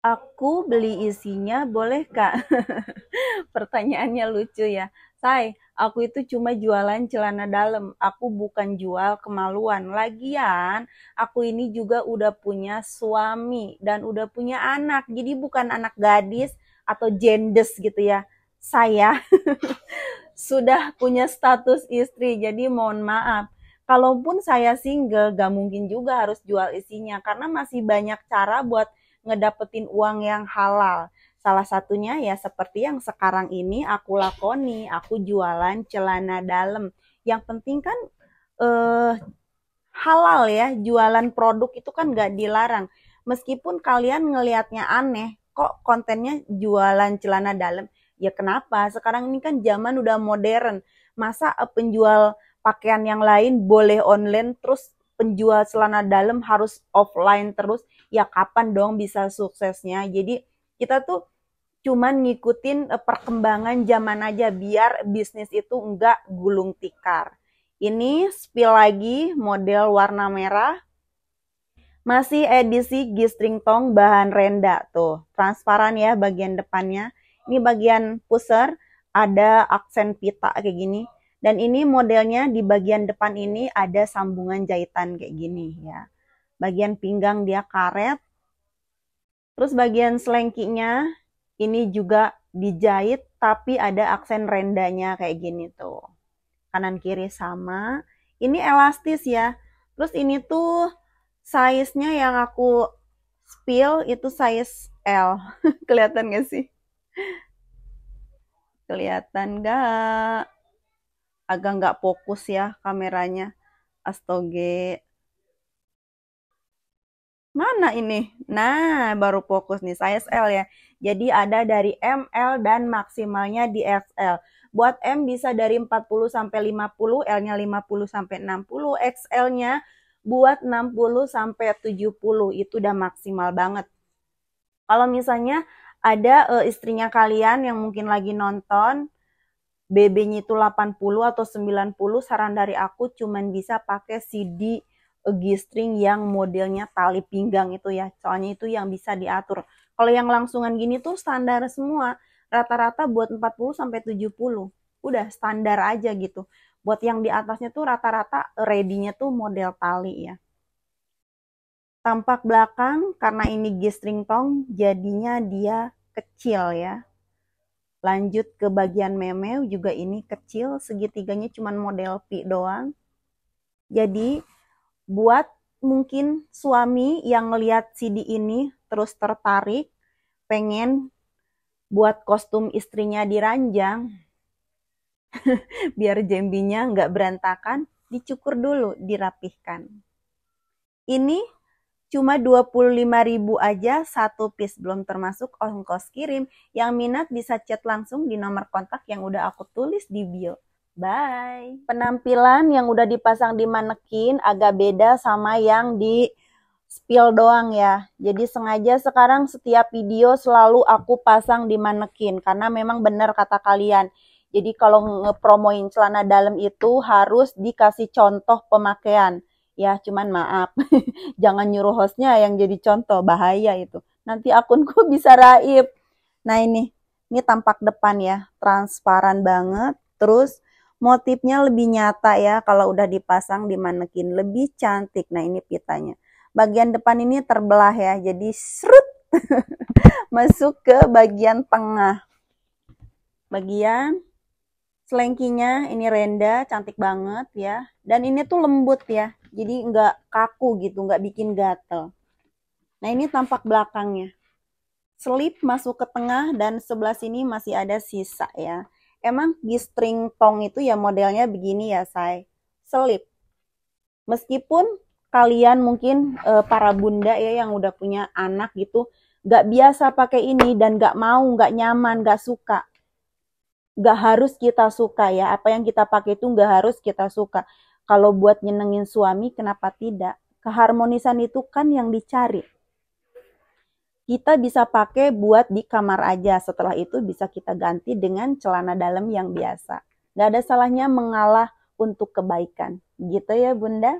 Aku beli isinya boleh Kak? Pertanyaannya lucu ya. Say, aku itu cuma jualan celana dalam. Aku bukan jual kemaluan. Lagian, aku ini juga udah punya suami dan udah punya anak. Jadi bukan anak gadis atau jendes gitu ya. Saya sudah punya status istri. Jadi mohon maaf. Kalaupun saya single, gak mungkin juga harus jual isinya. Karena masih banyak cara buat ngedapetin uang yang halal. Salah satunya ya seperti yang sekarang ini aku lakoni, aku jualan celana dalam. Yang penting kan eh, halal ya, jualan produk itu kan nggak dilarang. Meskipun kalian ngelihatnya aneh, kok kontennya jualan celana dalam? Ya kenapa? Sekarang ini kan zaman udah modern. Masa penjual pakaian yang lain boleh online, terus penjual celana dalam harus offline terus? Ya kapan dong bisa suksesnya? Jadi kita tuh cuman ngikutin perkembangan zaman aja biar bisnis itu enggak gulung tikar. Ini spill lagi model warna merah. Masih edisi G-string tong bahan renda tuh. Transparan ya bagian depannya. Ini bagian pusher ada aksen pita kayak gini. Dan ini modelnya di bagian depan ini ada sambungan jahitan kayak gini ya. Bagian pinggang dia karet. Terus bagian selengkinya ini juga dijahit tapi ada aksen rendanya kayak gini tuh. Kanan kiri sama. Ini elastis ya. Terus ini tuh size-nya yang aku spill itu size L. Kelihatan gak sih? Kelihatan gak? Agak nggak fokus ya kameranya. Astoge. Mana ini? Nah, baru fokus nih, size L ya. Jadi ada dari M, L, dan maksimalnya di XL. Buat M bisa dari 40 sampai 50, L-nya 50 sampai 60, XL-nya buat 60 sampai 70. Itu udah maksimal banget. Kalau misalnya ada istrinya kalian yang mungkin lagi nonton, BB-nya itu 80 atau 90, saran dari aku cuman bisa pakai CD G-string yang modelnya tali pinggang itu ya. Soalnya itu yang bisa diatur. Kalau yang langsungan gini tuh standar semua. Rata-rata buat 40 sampai 70. Udah standar aja gitu. Buat yang di atasnya tuh rata-rata ready-nya tuh model tali ya. Tampak belakang karena ini G-string tong jadinya dia kecil ya. Lanjut ke bagian memeo juga ini kecil, segitiganya cuma model P doang. Jadi buat mungkin suami yang ngelihat CD ini terus tertarik, pengen buat kostum istrinya diranjang, biar jembinya nggak berantakan, dicukur dulu, dirapihkan. Ini cuma 25.000 aja satu piece, belum termasuk ongkos kirim. Yang minat bisa chat langsung di nomor kontak yang udah aku tulis di bio. Bye. Penampilan yang udah dipasang di manekin agak beda sama yang di spill doang ya. Jadi sengaja sekarang setiap video selalu aku pasang di manekin karena memang benar kata kalian. Jadi kalau ngepromoin celana dalam itu harus dikasih contoh pemakaian. Ya cuman maaf, jangan nyuruh hostnya yang jadi contoh, bahaya itu. Nanti akunku bisa raib. Nah ini tampak depan ya, transparan banget. Terus motifnya lebih nyata ya kalau udah dipasang di manekin, lebih cantik. Nah ini pitanya. Bagian depan ini terbelah ya, jadi serut masuk ke bagian tengah. Bagian selengkinya ini renda, cantik banget ya. Dan ini tuh lembut ya, jadi nggak kaku gitu, nggak bikin gatel. Nah ini tampak belakangnya. Selip masuk ke tengah dan sebelah sini masih ada sisa ya. Emang G-string tong itu ya modelnya begini ya say. Selip. Meskipun kalian mungkin para bunda ya yang udah punya anak gitu, nggak biasa pakai ini dan nggak mau, nggak nyaman, nggak suka. Nggak harus kita suka ya. Apa yang kita pakai itu nggak harus kita suka. Kalau buat nyenengin suami, kenapa tidak? Keharmonisan itu kan yang dicari. Kita bisa pakai buat di kamar aja. Setelah itu bisa kita ganti dengan celana dalam yang biasa. Nggak ada salahnya mengalah untuk kebaikan. Gitu ya Bunda.